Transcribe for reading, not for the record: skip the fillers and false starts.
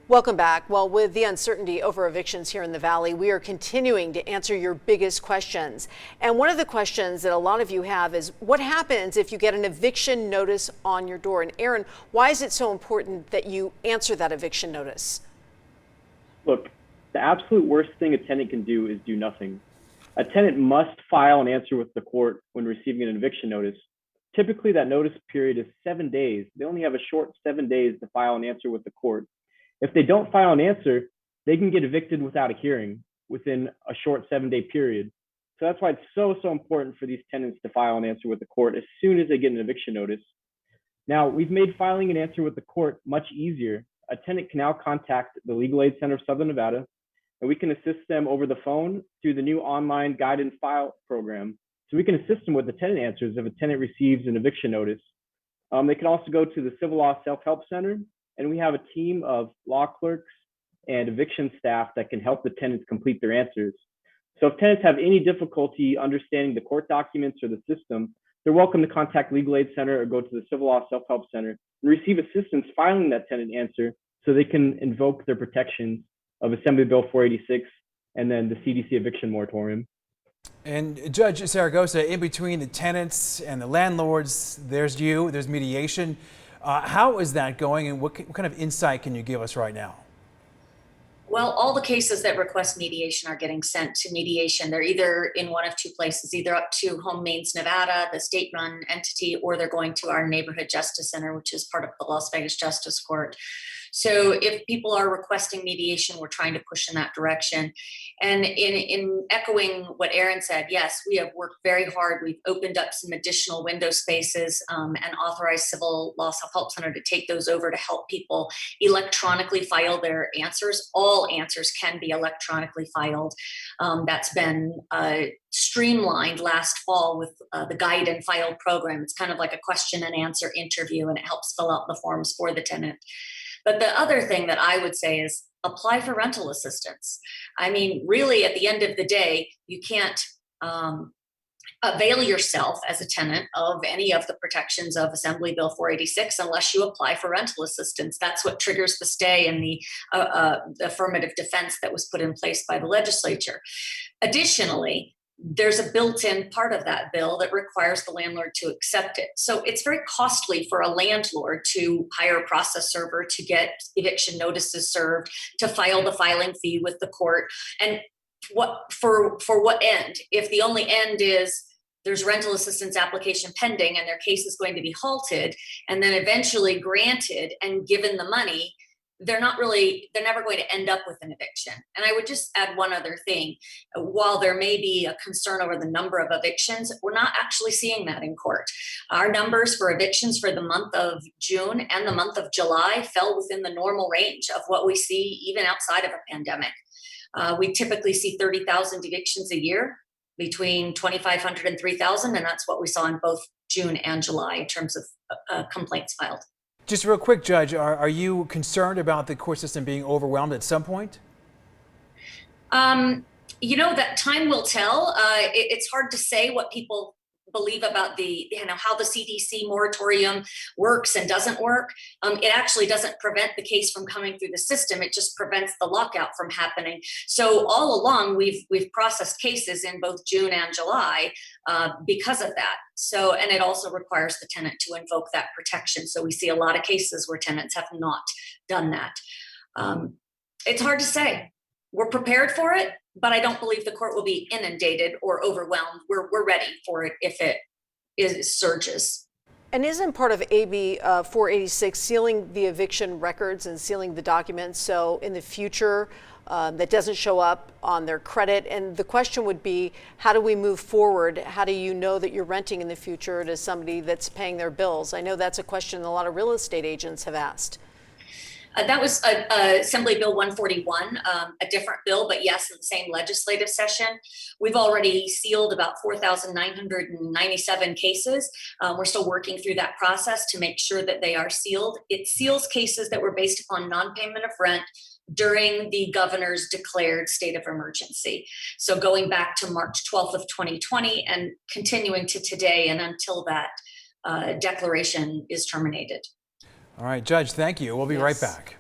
Welcome back. Well, with the uncertainty over evictions here in the Valley, we are continuing to answer your biggest questions. And one of the questions that a lot of you have is what happens if you get an eviction notice on your door? And Aaron, why is it so important that you answer that eviction notice? Look, the absolute worst thing a tenant can do is do nothing. A tenant must file an answer with the court when receiving an eviction notice. Typically, that notice period is 7 days. They only have a short 7 days to file an answer with the court. If they don't file an answer, they can get evicted without a hearing within a short 7-day period. So that's why it's so important for these tenants to file an answer with the court as soon as they get an eviction notice. Now, we've made filing an answer with the court much easier. A tenant can now contact the Legal Aid Center of Southern Nevada, and we can assist them over the phone through the new online guide and file program. So we can assist them with the tenant answers if a tenant receives an eviction notice. They can also go to the Civil Law Self-Help Center, and we have a team of law clerks and eviction staff that can help the tenants complete their answers. So if tenants have any difficulty understanding the court documents or the system, they're welcome to contact Legal Aid Center or go to the Civil Law Self-Help Center and receive assistance filing that tenant answer so they can invoke their protections of Assembly Bill 486 and then the CDC eviction moratorium. And Judge Saragosa, in between the tenants and the landlords, there's mediation. How is that going, and what kind of insight can you give us right now? Well, all the cases that request mediation are getting sent to mediation. They're either in one of two places, either up to Home Mains, Nevada, the state-run entity, or they're going to our Neighborhood Justice Center, which is part of the Las Vegas Justice Court. So if people are requesting mediation, we're trying to push in that direction. And in echoing what Aaron said, yes, we have worked very hard. We've opened up some additional window spaces and authorized Civil Law Self-Help Center to take those over to help people electronically file their answers. All answers can be electronically filed. That's been streamlined last fall with the guide and file program. It's kind of like a question and answer interview, and it helps fill out the forms for the tenant. But the other thing that I would say is apply for rental assistance. I mean, really, at the end of the day, you can't avail yourself as a tenant of any of the protections of Assembly Bill 486 unless you apply for rental assistance. That's what triggers the stay and the affirmative defense that was put in place by the legislature. Additionally, there's a built-in part of that bill that requires the landlord to accept it. So it's very costly for a landlord to hire a process server, to get eviction notices served, to file the filing fee with the court. And what for what end? If the only end is there's rental assistance application pending and their case is going to be halted and then eventually granted and given the money, they're never going to end up with an eviction. And I would just add one other thing. While there may be a concern over the number of evictions, we're not actually seeing that in court. Our numbers for evictions for the month of June and the month of July fell within the normal range of what we see even outside of a pandemic. We typically see 30,000 evictions a year, between 2,500 and 3,000, and that's what we saw in both June and July in terms of complaints filed. Just real quick, Judge, are you concerned about the court system being overwhelmed at some point? That time will tell. It's hard to say what people believe about how the CDC moratorium works and doesn't work. It actually doesn't prevent the case from coming through the system. It just prevents the lockout from happening. So all along, we've processed cases in both June and July because of that. So, and it also requires the tenant to invoke that protection. So we see a lot of cases where tenants have not done that. It's hard to say. We're prepared for it, but I don't believe the court will be inundated or overwhelmed. We're ready for it if it surges. And isn't part of AB 486 sealing the eviction records and sealing the documents so in the future that doesn't show up on their credit? And the question would be, how do we move forward? How do you know that you're renting in the future to somebody that's paying their bills? I know that's a question a lot of real estate agents have asked. That was Assembly Bill 141, a different bill, but yes, in the same legislative session. We've already sealed about 4,997 cases. We're still working through that process to make sure that they are sealed. It seals cases that were based upon non-payment of rent during the governor's declared state of emergency. So going back to March 12th of 2020 and continuing to today and until that declaration is terminated. All right, Judge, thank you. We'll be right back.